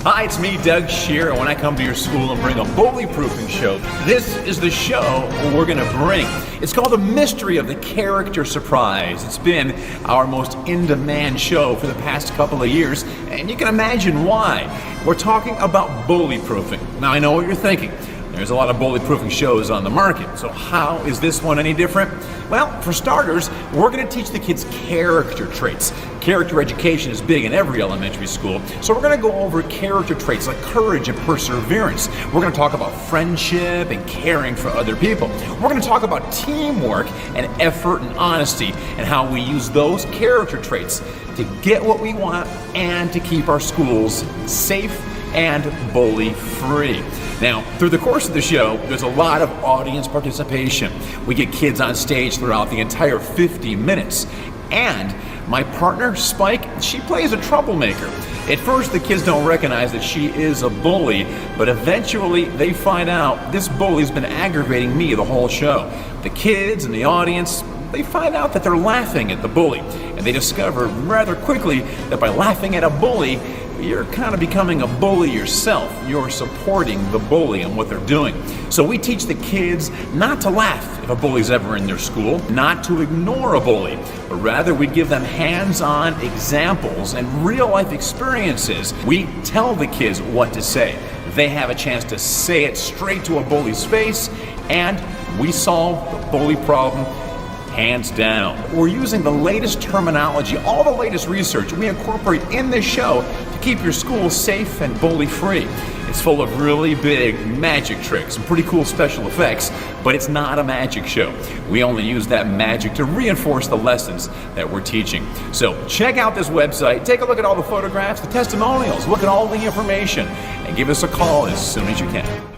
Hi, it's me, Doug Shear, and when I come to your school and bring a bully-proofing show, this is the show we're going to bring. It's called The Mystery of the Character Surprise. It's been our most in-demand show for the past couple of years, and you can imagine why. We're talking about bully-proofing. Now, I know what you're thinking. There's a lot of bully-proofing shows on the market, so how is this one any different? Well, for starters, we're going to teach the kids character traits. Character education is big in every elementary school, so we're going to go over character traits like courage and perseverance. We're going to talk about friendship and caring for other people. We're going to talk about teamwork and effort and honesty and how we use those character traits to get what we want and to keep our schools safe and bully-free. Now, through the course of the show, there's a lot of audience participation. We get kids on stage throughout the entire 50 minutes. And my partner, Spike, she plays a troublemaker. At first, the kids don't recognize that she is a bully, but eventually they find out this bully's been aggravating me the whole show. The kids and the audience, they find out that they're laughing at the bully, and they discover rather quickly that by laughing at a bully, you're kind of becoming a bully yourself. You're supporting the bully and what they're doing. So we teach the kids not to laugh if a bully's ever in their school, not to ignore a bully, but rather we give them hands-on examples and real-life experiences. We tell the kids what to say. They have a chance to say it straight to a bully's face, and we solve the bully problem hands down. We're using the latest terminology, all the latest research we incorporate in this show to keep your school safe and bully-free. It's full of really big magic tricks and pretty cool special effects, but it's not a magic show. We only use that magic to reinforce the lessons that we're teaching. So check out this website, take a look at all the photographs, the testimonials, look at all the information, and give us a call as soon as you can.